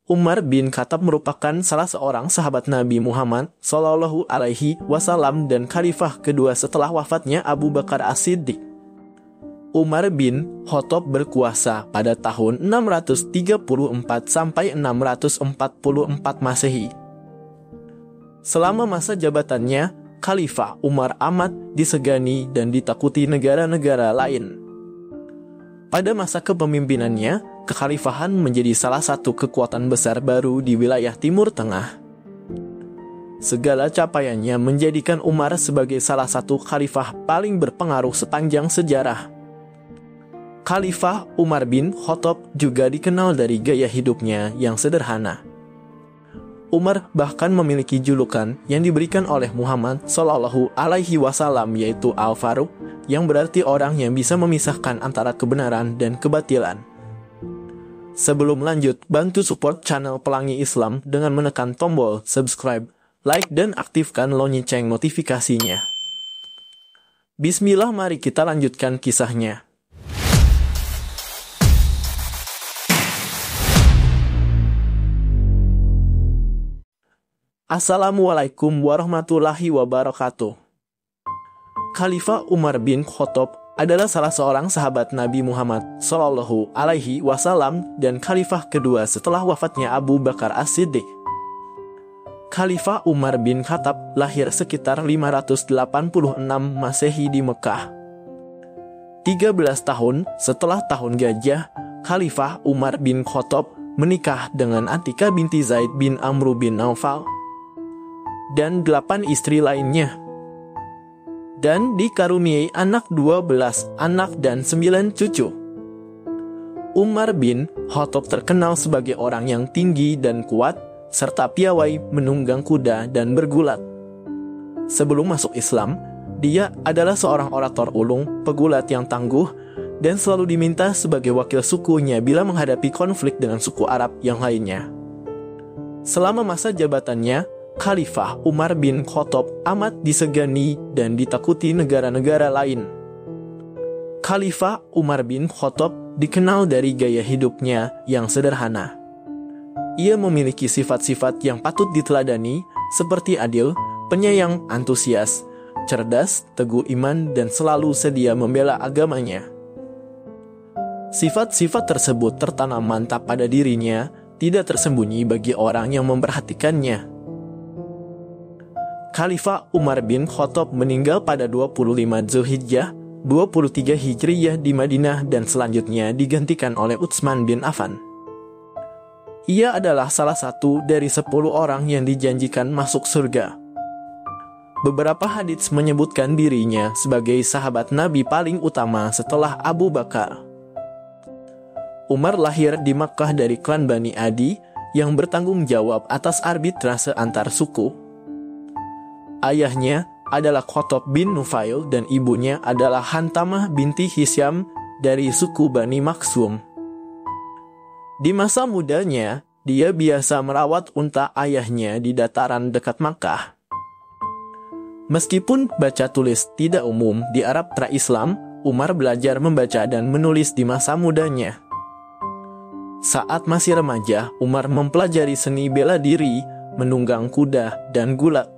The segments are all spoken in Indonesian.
Umar bin Khattab merupakan salah seorang sahabat Nabi Muhammad Shallallahu Alaihi Wasallam dan khalifah kedua setelah wafatnya Abu Bakar As-Siddiq. Umar bin Khattab berkuasa pada tahun 634 sampai 644 Masehi. Selama masa jabatannya, Khalifah Umar amat disegani dan ditakuti negara-negara lain. Pada masa kepemimpinannya, kekhalifahan menjadi salah satu kekuatan besar baru di wilayah Timur Tengah. Segala capaiannya menjadikan Umar sebagai salah satu khalifah paling berpengaruh sepanjang sejarah. Khalifah Umar bin Khattab juga dikenal dari gaya hidupnya yang sederhana. Umar bahkan memiliki julukan yang diberikan oleh Muhammad Shallallahu Alaihi Wasallam, yaitu Al-Faruq, yang berarti orang yang bisa memisahkan antara kebenaran dan kebatilan. Sebelum lanjut, bantu support channel Pelangi Islam dengan menekan tombol subscribe, like, dan aktifkan lonceng notifikasinya. Bismillah, mari kita lanjutkan kisahnya. Assalamualaikum warahmatullahi wabarakatuh. Khalifah Umar bin Khattab adalah salah seorang sahabat Nabi Muhammad Shallallahu Alaihi Wasallam dan khalifah kedua setelah wafatnya Abu Bakar As-Siddiq. Khalifah Umar bin Khattab lahir sekitar 586 Masehi di Mekah. 13 tahun setelah tahun gajah, Khalifah Umar bin Khattab menikah dengan Atika binti Zaid bin Amru bin Naufal dan 8 istri lainnya, dan dikaruniai anak 12 anak dan 9 cucu. Umar bin Khattab terkenal sebagai orang yang tinggi dan kuat, serta piawai menunggang kuda dan bergulat. Sebelum masuk Islam, dia adalah seorang orator ulung, pegulat yang tangguh, dan selalu diminta sebagai wakil sukunya bila menghadapi konflik dengan suku Arab yang lainnya. Selama masa jabatannya, Khalifah Umar bin Khattab amat disegani dan ditakuti negara-negara lain. Khalifah Umar bin Khattab dikenal dari gaya hidupnya yang sederhana. Ia memiliki sifat-sifat yang patut diteladani seperti adil, penyayang, antusias, cerdas, teguh iman, dan selalu sedia membela agamanya. Sifat-sifat tersebut tertanam mantap pada dirinya, tidak tersembunyi bagi orang yang memperhatikannya. Khalifah Umar bin Khattab meninggal pada 25 Zulhijjah, 23 Hijriyah di Madinah dan selanjutnya digantikan oleh Utsman bin Affan. Ia adalah salah satu dari 10 orang yang dijanjikan masuk surga. Beberapa hadits menyebutkan dirinya sebagai sahabat Nabi paling utama setelah Abu Bakar. Umar lahir di Makkah dari klan Bani Adi yang bertanggung jawab atas arbitrase antar suku. Ayahnya adalah Khattab bin Nufail dan ibunya adalah Hantamah binti Hisyam dari suku Bani Maksum. Di masa mudanya, dia biasa merawat unta ayahnya di dataran dekat Makkah. Meskipun baca tulis tidak umum di Arab pra-Islam, Umar belajar membaca dan menulis di masa mudanya. Saat masih remaja, Umar mempelajari seni bela diri, menunggang kuda, dan gulat.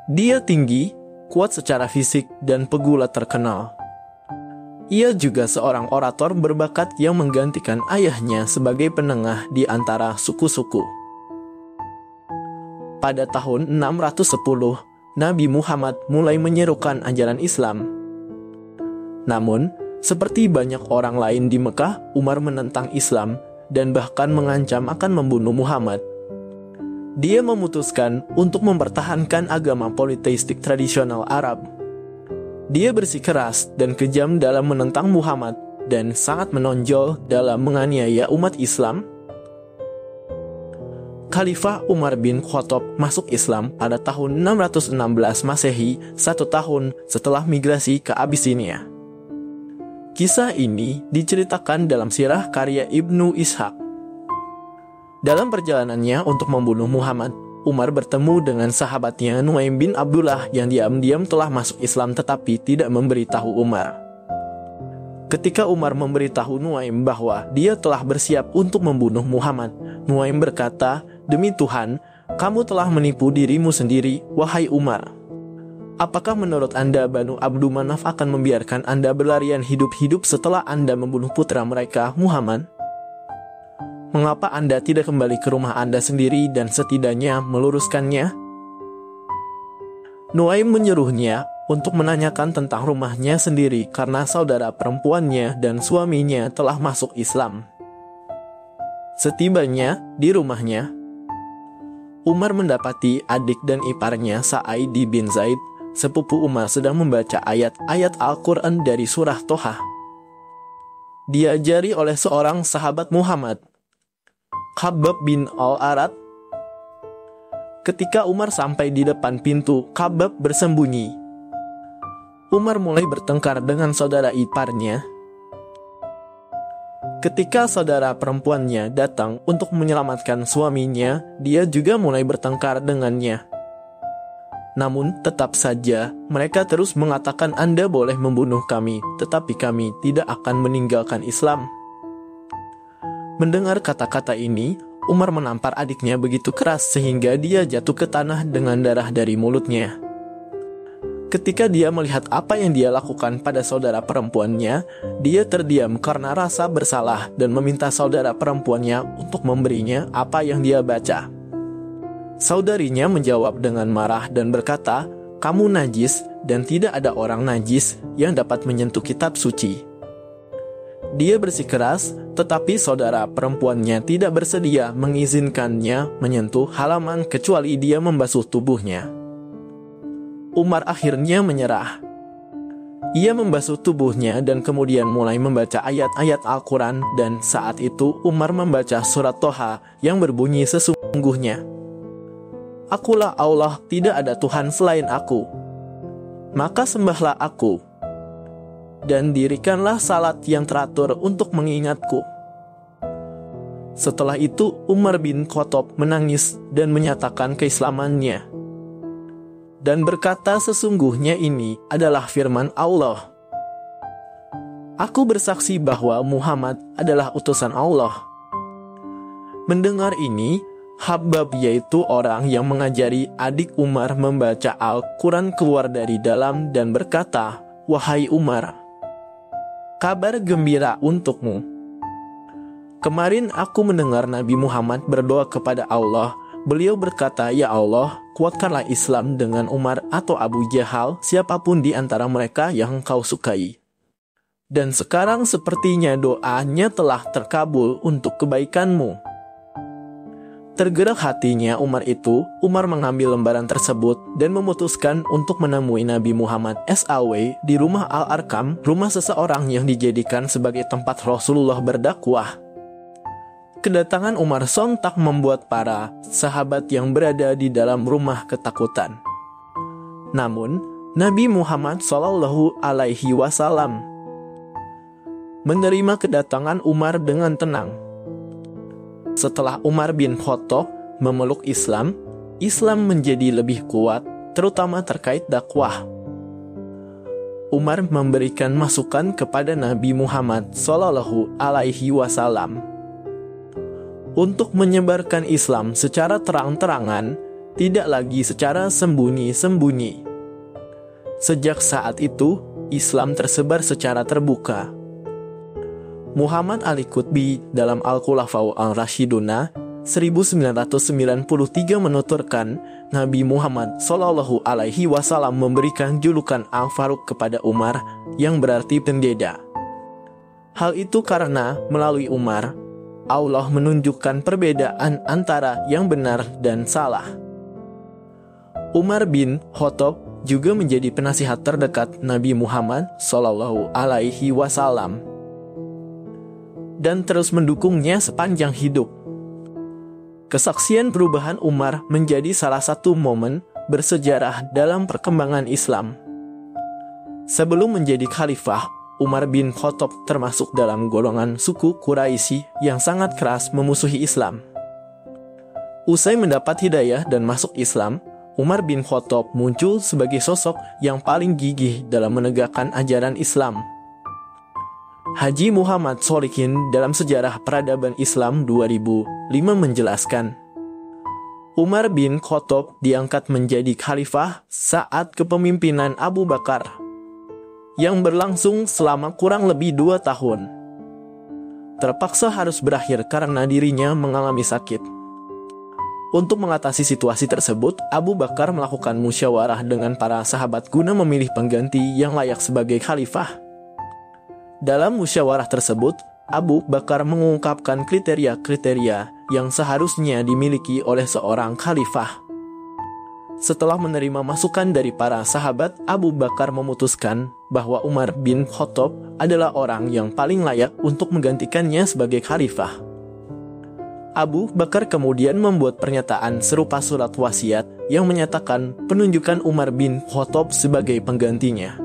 Dia tinggi, kuat secara fisik, dan pegulat terkenal. Ia juga seorang orator berbakat yang menggantikan ayahnya sebagai penengah di antara suku-suku. Pada tahun 610, Nabi Muhammad mulai menyerukan ajaran Islam. Namun, seperti banyak orang lain di Mekah, Umar menentang Islam dan bahkan mengancam akan membunuh Muhammad. Dia memutuskan untuk mempertahankan agama politeistik tradisional Arab. Dia bersikeras dan kejam dalam menentang Muhammad dan sangat menonjol dalam menganiaya umat Islam. Khalifah Umar bin Khattab masuk Islam pada tahun 616 Masehi, 1 tahun setelah migrasi ke Abyssinia. Kisah ini diceritakan dalam sirah karya Ibnu Ishaq. Dalam perjalanannya untuk membunuh Muhammad, Umar bertemu dengan sahabatnya Nuaim bin Abdullah yang diam-diam telah masuk Islam tetapi tidak memberitahu Umar. Ketika Umar memberitahu Nuaim bahwa dia telah bersiap untuk membunuh Muhammad, Nuaim berkata, "Demi Tuhan, kamu telah menipu dirimu sendiri, wahai Umar. Apakah menurut Anda Banu Abdu Manaf akan membiarkan Anda berlarian hidup-hidup setelah Anda membunuh putra mereka, Muhammad? Mengapa Anda tidak kembali ke rumah Anda sendiri dan setidaknya meluruskannya?" Nuaim menyuruhnya untuk menanyakan tentang rumahnya sendiri karena saudara perempuannya dan suaminya telah masuk Islam. Setibanya di rumahnya, Umar mendapati adik dan iparnya Sa'id bin Zaid, sepupu Umar, sedang membaca ayat-ayat Al-Quran dari surah Toha. Diajari oleh seorang sahabat Muhammad, Khabbab bin Al-Arat. Ketika Umar sampai di depan pintu, Khabbab bersembunyi. Umar mulai bertengkar dengan saudara iparnya. Ketika saudara perempuannya datang untuk menyelamatkan suaminya, dia juga mulai bertengkar dengannya. Namun tetap saja mereka terus mengatakan, "Anda boleh membunuh kami, tetapi kami tidak akan meninggalkan Islam." Mendengar kata-kata ini, Umar menampar adiknya begitu keras sehingga dia jatuh ke tanah dengan darah dari mulutnya. Ketika dia melihat apa yang dia lakukan pada saudara perempuannya, dia terdiam karena rasa bersalah dan meminta saudara perempuannya untuk memberinya apa yang dia baca. Saudarinya menjawab dengan marah dan berkata, "Kamu najis dan tidak ada orang najis yang dapat menyentuh kitab suci." Dia bersikeras, tetapi saudara perempuannya tidak bersedia mengizinkannya menyentuh halaman kecuali dia membasuh tubuhnya. Umar akhirnya menyerah. Ia membasuh tubuhnya dan kemudian mulai membaca ayat-ayat Al-Quran, dan saat itu Umar membaca surat Toha yang berbunyi sesungguhnya, "Akulah Allah, tidak ada Tuhan selain aku. Maka sembahlah aku, dan dirikanlah salat yang teratur untuk mengingatku." Setelah itu Umar bin Khattab menangis dan menyatakan keislamannya dan berkata, "Sesungguhnya ini adalah firman Allah. Aku bersaksi bahwa Muhammad adalah utusan Allah." Mendengar ini, Khabbab, yaitu orang yang mengajari adik Umar membaca Al-Quran, keluar dari dalam dan berkata, "Wahai Umar, kabar gembira untukmu. Kemarin aku mendengar Nabi Muhammad berdoa kepada Allah. Beliau berkata, 'Ya Allah, kuatkanlah Islam dengan Umar atau Abu Jahal, siapapun di antara mereka yang engkau sukai.' Dan sekarang sepertinya doanya telah terkabul untuk kebaikanmu." Tergerak hatinya Umar mengambil lembaran tersebut dan memutuskan untuk menemui Nabi Muhammad SAW di rumah Al-Arkam, rumah seseorang yang dijadikan sebagai tempat Rasulullah berdakwah. Kedatangan Umar sontak membuat para sahabat yang berada di dalam rumah ketakutan. Namun, Nabi Muhammad SAW menerima kedatangan Umar dengan tenang. Setelah Umar bin Khattab memeluk Islam, Islam menjadi lebih kuat, terutama terkait dakwah. Umar memberikan masukan kepada Nabi Muhammad SAW untuk menyebarkan Islam secara terang-terangan, tidak lagi secara sembunyi-sembunyi. Sejak saat itu, Islam tersebar secara terbuka. Muhammad Ali Qutbi dalam Al-Khulafa'u Ar-Rasyiduna 1993 menuturkan, Nabi Muhammad SAW memberikan julukan Al-Faruq kepada Umar yang berarti pendeta. Hal itu karena melalui Umar, Allah menunjukkan perbedaan antara yang benar dan salah. Umar bin Khattab juga menjadi penasihat terdekat Nabi Muhammad SAW dan terus mendukungnya sepanjang hidup. Kesaksian perubahan Umar menjadi salah satu momen bersejarah dalam perkembangan Islam. Sebelum menjadi khalifah, Umar bin Khattab termasuk dalam golongan suku Quraisy yang sangat keras memusuhi Islam. Usai mendapat hidayah dan masuk Islam, Umar bin Khattab muncul sebagai sosok yang paling gigih dalam menegakkan ajaran Islam. Haji Muhammad Sholihin dalam Sejarah Peradaban Islam 2005 menjelaskan, Umar bin Khattab diangkat menjadi khalifah saat kepemimpinan Abu Bakar, yang berlangsung selama kurang lebih 2 tahun. Terpaksa harus berakhir karena dirinya mengalami sakit. Untuk mengatasi situasi tersebut, Abu Bakar melakukan musyawarah dengan para sahabat guna memilih pengganti yang layak sebagai khalifah. Dalam musyawarah tersebut, Abu Bakar mengungkapkan kriteria-kriteria yang seharusnya dimiliki oleh seorang khalifah. Setelah menerima masukan dari para sahabat, Abu Bakar memutuskan bahwa Umar bin Khattab adalah orang yang paling layak untuk menggantikannya sebagai khalifah. Abu Bakar kemudian membuat pernyataan serupa surat wasiat yang menyatakan penunjukan Umar bin Khattab sebagai penggantinya.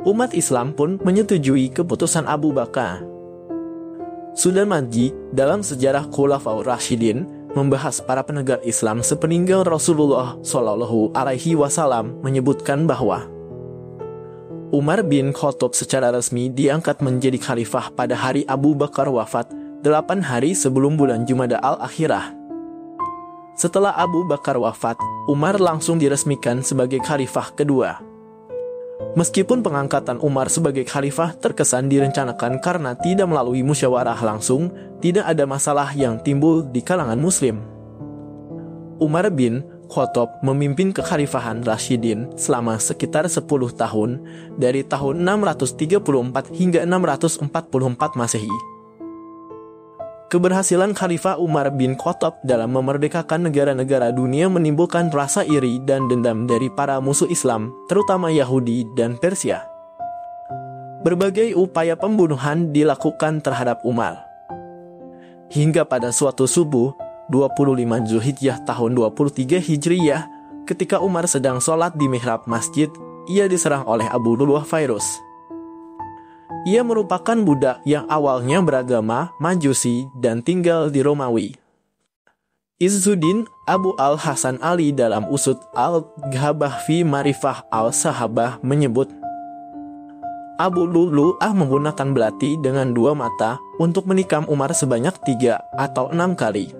Umat Islam pun menyetujui keputusan Abu Bakar. Sudarmanji dalam Sejarah Khulafaur Rasyidin membahas para penegak Islam sepeninggal Rasulullah Shallallahu Alaihi Wasallam menyebutkan bahwa Umar bin Khattab secara resmi diangkat menjadi khalifah pada hari Abu Bakar wafat 8 hari sebelum bulan Jumada al-Akhirah. Setelah Abu Bakar wafat, Umar langsung diresmikan sebagai khalifah kedua. Meskipun pengangkatan Umar sebagai khalifah terkesan direncanakan karena tidak melalui musyawarah langsung, tidak ada masalah yang timbul di kalangan Muslim. Umar bin Khattab memimpin kekhalifahan Rasyidin selama sekitar 10 tahun, dari tahun 634 hingga 644 Masehi. Keberhasilan Khalifah Umar bin Khattab dalam memerdekakan negara-negara dunia menimbulkan rasa iri dan dendam dari para musuh Islam, terutama Yahudi dan Persia. Berbagai upaya pembunuhan dilakukan terhadap Umar. Hingga pada suatu subuh, 25 Zulhijjah tahun 23 Hijriyah, ketika Umar sedang sholat di mihrab masjid, ia diserang oleh Abu Lu'lu'ah Fairuz. Ia merupakan budak yang awalnya beragama Majusi dan tinggal di Romawi. Izzuddin Abu Al-Hasan Ali dalam Usud Al-Ghabah fi Marifah Al-Sahabah menyebut, Abu Lu'lu'ah menggunakan belati dengan 2 mata untuk menikam Umar sebanyak 3 atau 6 kali.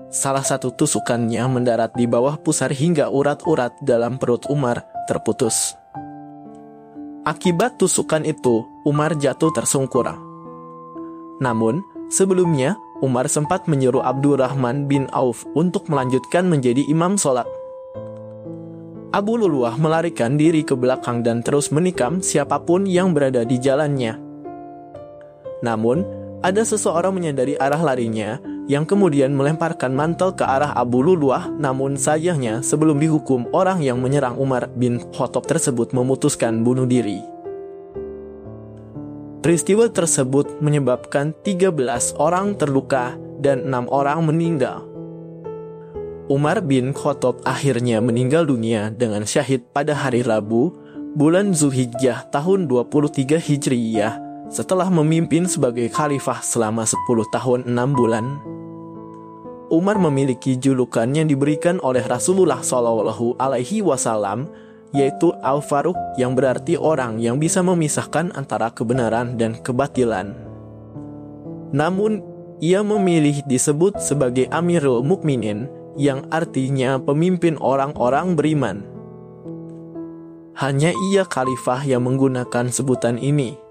Salah satu tusukannya mendarat di bawah pusar hingga urat-urat dalam perut Umar terputus. Akibat tusukan itu, Umar jatuh tersungkur. Namun, sebelumnya, Umar sempat menyuruh Abdurrahman bin Auf untuk melanjutkan menjadi imam sholat. Abu Lu'lu'ah melarikan diri ke belakang dan terus menikam siapapun yang berada di jalannya. Namun, ada seseorang menyadari arah larinya, yang kemudian melemparkan mantel ke arah Abu Lu'lu'ah, namun sayangnya sebelum dihukum, orang yang menyerang Umar bin Khattab tersebut memutuskan bunuh diri. Peristiwa tersebut menyebabkan 13 orang terluka dan 6 orang meninggal. Umar bin Khattab akhirnya meninggal dunia dengan syahid pada hari Rabu, bulan Zulhijjah tahun 23 Hijriyah, setelah memimpin sebagai khalifah selama 10 tahun 6 bulan. Umar memiliki julukan yang diberikan oleh Rasulullah Shallallahu Alaihi Wasallam, yaitu Al-Faruq, yang berarti orang yang bisa memisahkan antara kebenaran dan kebatilan. Namun, ia memilih disebut sebagai Amirul Mukminin, yang artinya pemimpin orang-orang beriman. Hanya ia khalifah yang menggunakan sebutan ini.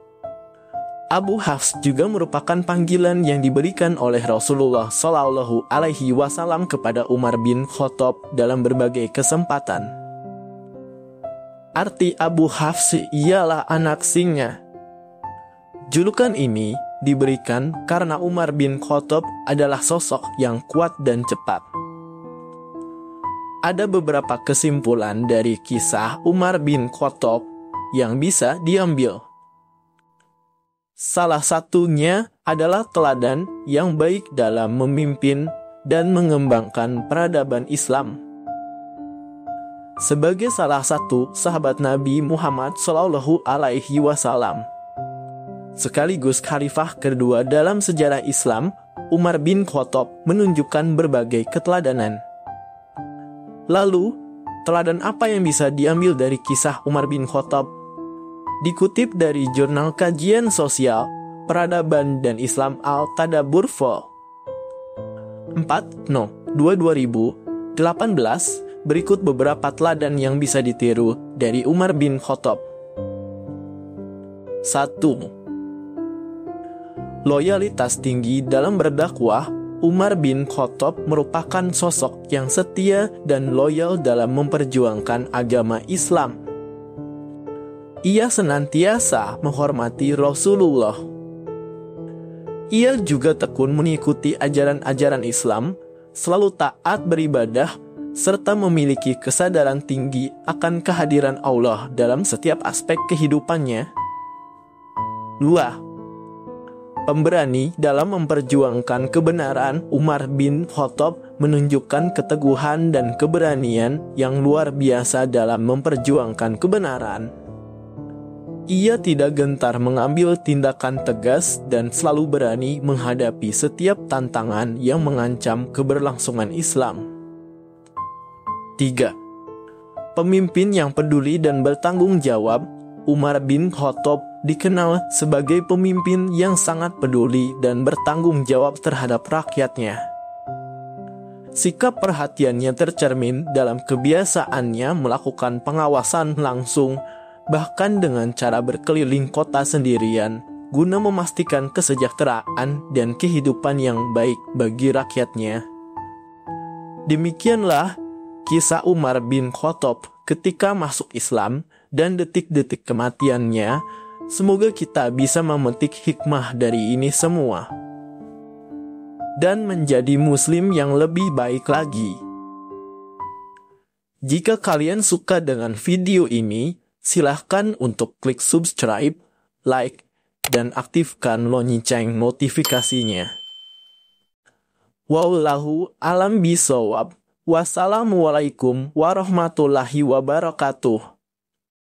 Abu Hafs juga merupakan panggilan yang diberikan oleh Rasulullah Shallallahu Alaihi Wasallam kepada Umar bin Khattab dalam berbagai kesempatan. Arti Abu Hafs ialah anak singa. Julukan ini diberikan karena Umar bin Khattab adalah sosok yang kuat dan cepat. Ada beberapa kesimpulan dari kisah Umar bin Khattab yang bisa diambil. Salah satunya adalah teladan yang baik dalam memimpin dan mengembangkan peradaban Islam. Sebagai salah satu sahabat Nabi Muhammad Shallallahu Alaihi Wasallam, sekaligus khalifah kedua dalam sejarah Islam, Umar bin Khattab menunjukkan berbagai keteladanan. Lalu, teladan apa yang bisa diambil dari kisah Umar bin Khattab? Dikutip dari Jurnal Kajian Sosial, Peradaban dan Islam Al-Tadabbur Vol. 4 No. 2018, berikut beberapa teladan yang bisa ditiru dari Umar bin Khattab. 1. Loyalitas tinggi dalam berdakwah. Umar bin Khattab merupakan sosok yang setia dan loyal dalam memperjuangkan agama Islam. Ia senantiasa menghormati Rasulullah. Ia juga tekun mengikuti ajaran-ajaran Islam, selalu taat beribadah, serta memiliki kesadaran tinggi akan kehadiran Allah dalam setiap aspek kehidupannya. 2. Pemberani dalam memperjuangkan kebenaran. Umar bin Khattab menunjukkan keteguhan dan keberanian yang luar biasa dalam memperjuangkan kebenaran. Ia tidak gentar mengambil tindakan tegas dan selalu berani menghadapi setiap tantangan yang mengancam keberlangsungan Islam. 3. Pemimpin yang peduli dan bertanggung jawab. Umar bin Khattab dikenal sebagai pemimpin yang sangat peduli dan bertanggung jawab terhadap rakyatnya. Sikap perhatiannya tercermin dalam kebiasaannya melakukan pengawasan langsung, bahkan dengan cara berkeliling kota sendirian, guna memastikan kesejahteraan dan kehidupan yang baik bagi rakyatnya. Demikianlah kisah Umar bin Khattab ketika masuk Islam dan detik-detik kematiannya. Semoga kita bisa memetik hikmah dari ini semua dan menjadi muslim yang lebih baik lagi. Jika kalian suka dengan video ini, silahkan untuk klik subscribe, like, dan aktifkan lonceng notifikasinya. Wallahu a'lam bishawab. Wassalamualaikum warahmatullahi wabarakatuh.